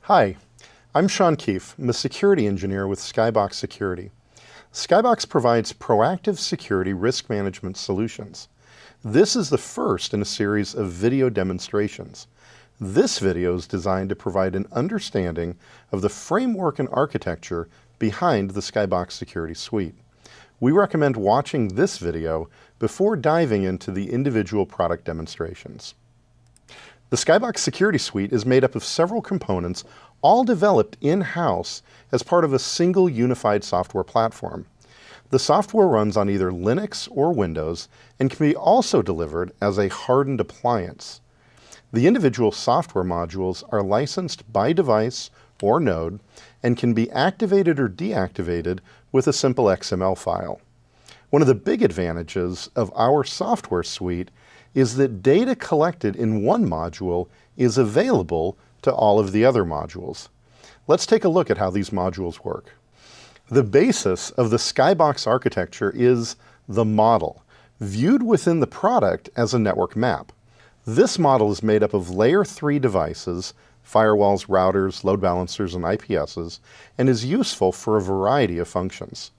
Hi, I'm Sean Keefe. I'm a security engineer with Skybox Security. Skybox provides proactive security risk management solutions. This is the first in a series of video demonstrations. This video is designed to provide an understanding of the framework and architecture behind the Skybox Security Suite. We recommend watching this video before diving into the individual product demonstrations. The Skybox Security Suite is made up of several components, all developed in-house as part of a single unified software platform. The software runs on either Linux or Windows and can be also delivered as a hardened appliance. The individual software modules are licensed by device or node and can be activated or deactivated with a simple XML file. One of the big advantages of our software suite is that data collected in one module is available to all of the other modules. Let's take a look at how these modules work. The basis of the Skybox architecture is the model, viewed within the product as a network map. This model is made up of layer 3 devices, firewalls, routers, load balancers, and IPSs, and is useful for a variety of functions.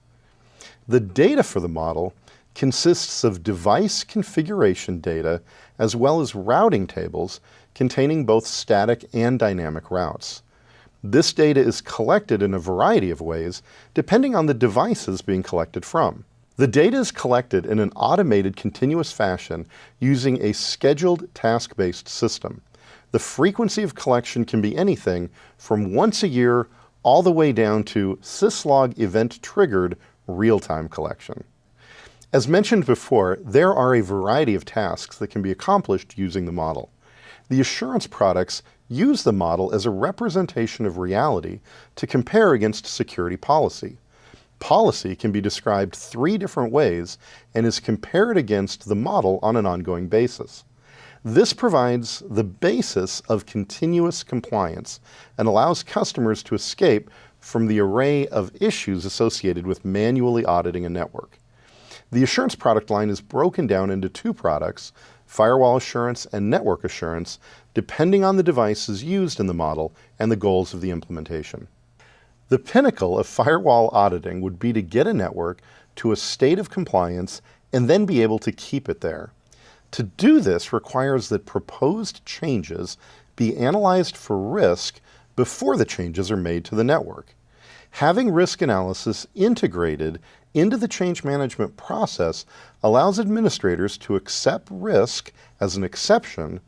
The data for the model consists of device configuration data as well as routing tables containing both static and dynamic routes. This data is collected in a variety of ways depending on the devices being collected from. The data is collected in an automated continuous fashion using a scheduled task-based system. The frequency of collection can be anything from once a year all the way down to syslog event-triggered real-time collection. As mentioned before, there are a variety of tasks that can be accomplished using the model. The assurance products use the model as a representation of reality to compare against security policy. Policy can be described 3 different ways and is compared against the model on an ongoing basis. This provides the basis of continuous compliance and allows customers to escape from the array of issues associated with manually auditing a network. The assurance product line is broken down into 2 products, firewall assurance and network assurance, depending on the devices used in the model and the goals of the implementation. The pinnacle of firewall auditing would be to get a network to a state of compliance and then be able to keep it there. To do this requires that proposed changes be analyzed for risk before the changes are made to the network. Having risk analysis integrated into the change management process allows administrators to accept risk as an exception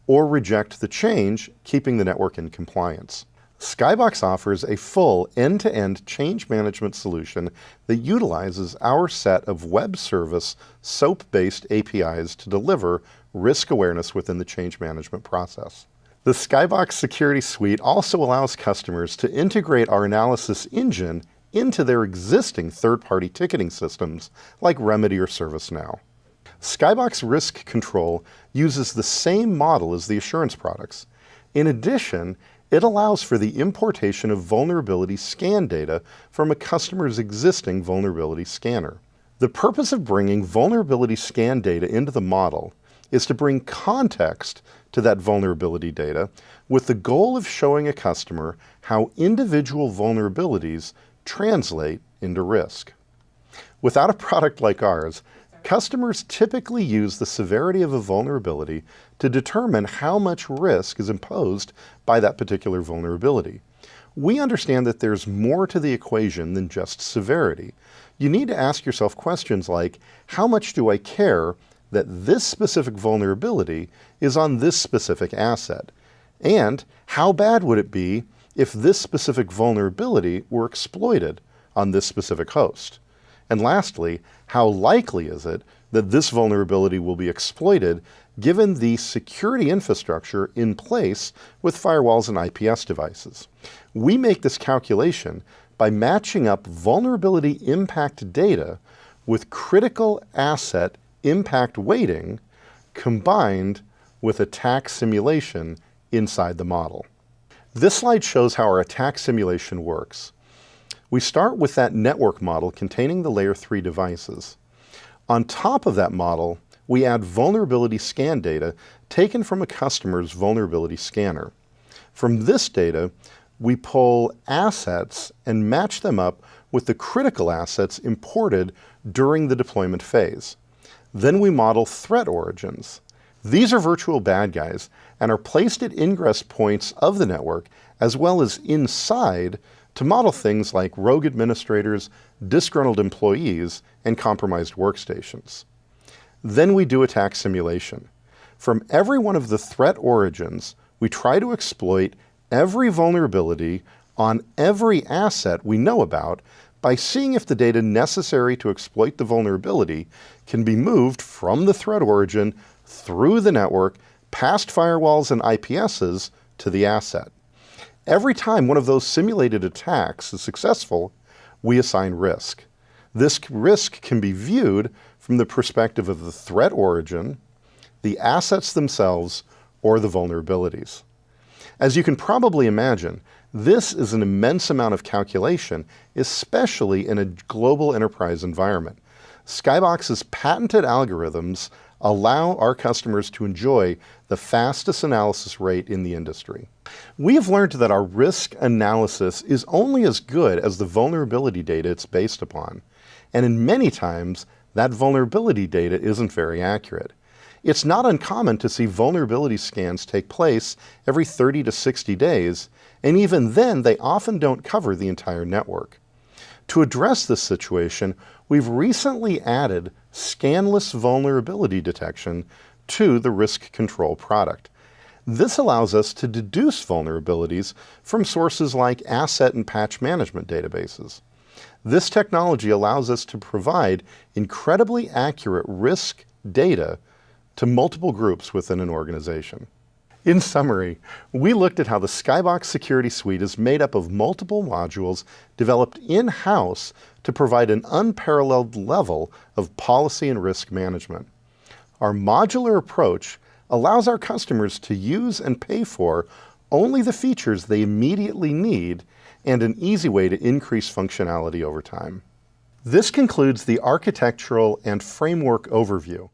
or reject the change, keeping the network in compliance. Skybox offers a full end-to-end change management solution that utilizes our set of web service SOAP-based APIs to deliver risk awareness within the change management process. The Skybox Security Suite also allows customers to integrate our analysis engine into their existing third-party ticketing systems like Remedy or ServiceNow. Skybox Risk Control uses the same model as the assurance products. In addition, it allows for the importation of vulnerability scan data from a customer's existing vulnerability scanner. The purpose of bringing vulnerability scan data into the model is to bring context to that vulnerability data with the goal of showing a customer how individual vulnerabilities translate into risk. Without a product like ours, customers typically use the severity of a vulnerability to determine how much risk is imposed by that particular vulnerability. We understand that there's more to the equation than just severity. You need to ask yourself questions like, how much do I care that this specific vulnerability is on this specific asset? And how bad would it be if this specific vulnerability were exploited on this specific host? And lastly, how likely is it that this vulnerability will be exploited given the security infrastructure in place with firewalls and IPS devices? We make this calculation by matching up vulnerability impact data with critical asset impact weighting combined with attack simulation inside the model. This slide shows how our attack simulation works. We start with that network model containing the layer 3 devices. On top of that model, we add vulnerability scan data taken from a customer's vulnerability scanner. From this data, We pull assets and match them up with the critical assets imported during the deployment phase. Then we model threat origins. These are virtual bad guys and are placed at ingress points of the network as well as inside to model things like rogue administrators, disgruntled employees, and compromised workstations. Then we do attack simulation. From every one of the threat origins, we try to exploit every vulnerability on every asset we know about by seeing if the data necessary to exploit the vulnerability can be moved from the threat origin through the network, past firewalls and IPSs to the asset. Every time one of those simulated attacks is successful, we assign risk. This risk can be viewed from the perspective of the threat origin, the assets themselves, or the vulnerabilities. As you can probably imagine, this is an immense amount of calculation, especially in a global enterprise environment. Skybox's patented algorithms allow our customers to enjoy the fastest analysis rate in the industry. We have learned that our risk analysis is only as good as the vulnerability data it's based upon, and in many times, that vulnerability data isn't very accurate. It's not uncommon to see vulnerability scans take place every 30 to 60 days, and even then they often don't cover the entire network. To address this situation, we've recently added scanless vulnerability detection to the Risk Control product. This allows us to deduce vulnerabilities from sources like asset and patch management databases. This technology allows us to provide incredibly accurate risk data to multiple groups within an organization. In summary, we looked at how the Skybox Security Suite is made up of multiple modules developed in-house to provide an unparalleled level of policy and risk management. Our modular approach allows our customers to use and pay for only the features they immediately need and an easy way to increase functionality over time. This concludes the architectural and framework overview.